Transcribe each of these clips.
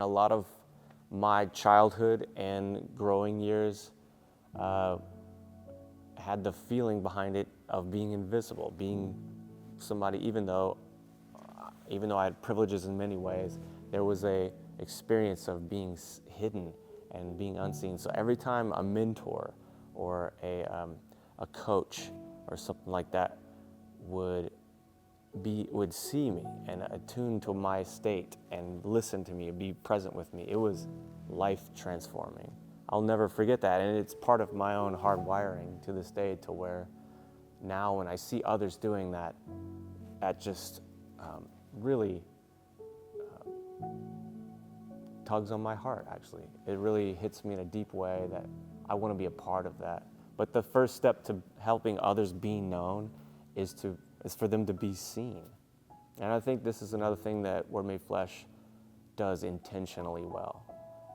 A lot of my childhood and growing years had the feeling behind it of being invisible, being somebody, even though I had privileges in many ways, there was a experience of being hidden and being unseen. So every time a mentor or a coach or something like that would see me and attune to my state and listen to me and be present with me, it was life transforming. I'll never forget that, and it's part of my own hard wiring to this day, to where now when I see others doing that, that just really tugs on my heart, actually. It really hits me in a deep way that I want to be a part of that. But the first step to helping others be known is for them to be seen. And I think this is another thing that Word Made Flesh does intentionally well,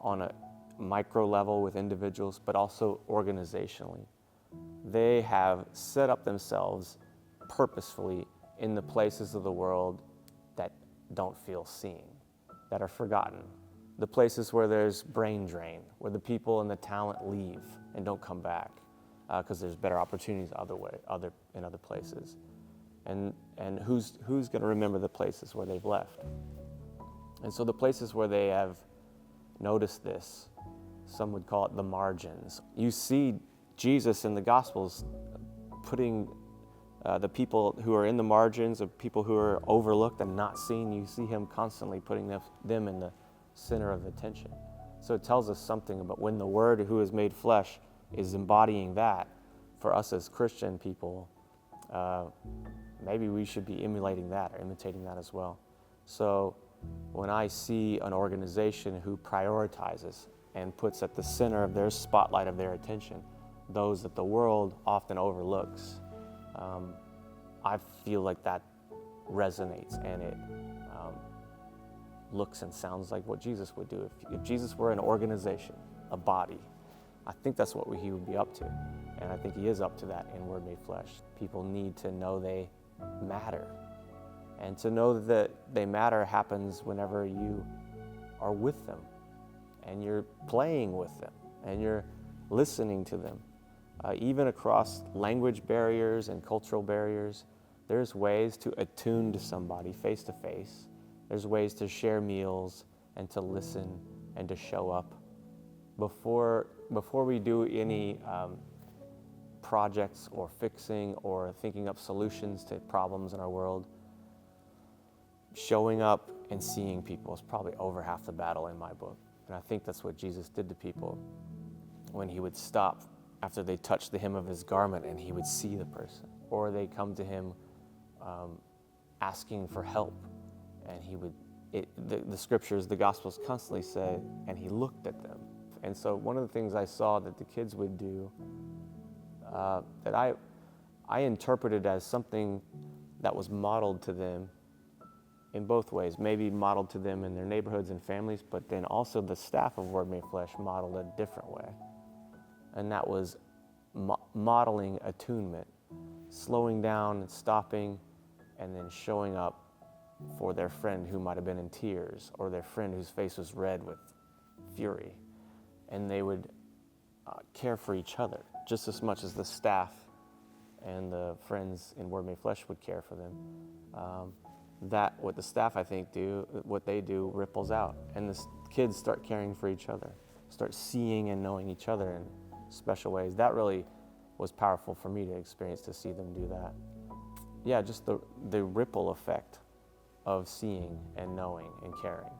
on a micro level with individuals, but also organizationally. They have set up themselves purposefully in the places of the world that don't feel seen, that are forgotten. The places where there's brain drain, where the people and the talent leave and don't come back because there's better opportunities in other places. And who's going to remember the places where they've left? And so the places where they have noticed this, some would call it the margins. You see Jesus in the Gospels putting the people who are in the margins, of people who are overlooked and not seen, you see him constantly putting them in the center of attention. So it tells us something about when the Word who is made flesh is embodying that. For us as Christian people, maybe we should be emulating that or imitating that as well. So when I see an organization who prioritizes and puts at the center of their spotlight of their attention those that the world often overlooks, I feel like that resonates, and it looks and sounds like what Jesus would do. If Jesus were an organization, a body, I think that's what he would be up to. And I think he is up to that in Word Made Flesh. People need to know they matter. And to know that they matter happens whenever you are with them and you're playing with them and you're listening to them. Even across language barriers and cultural barriers, there's ways to attune to somebody face to face. There's ways to share meals and to listen and to show up. Before we do any projects or fixing or thinking up solutions to problems in our world, showing up and seeing people is probably over half the battle in my book. And I think that's what Jesus did to people when he would stop after they touched the hem of his garment and he would see the person. Or they come to him asking for help, and the scriptures, the Gospels constantly say, and he looked at them. And so one of the things I saw that the kids would do that I interpreted as something that was modeled to them in both ways, maybe modeled to them in their neighborhoods and families, but then also the staff of Word Made Flesh modeled a different way. And that was modeling attunement, slowing down and stopping, and then showing up for their friend who might have been in tears, or their friend whose face was red with fury. And they would care for each other just as much as the staff and the friends in Word Made Flesh would care for them. That what the staff, I think, what they do ripples out, and the kids start caring for each other, start seeing and knowing each other in special ways. That really was powerful for me to experience, to see them do that. Yeah, just the ripple effect of seeing and knowing and caring.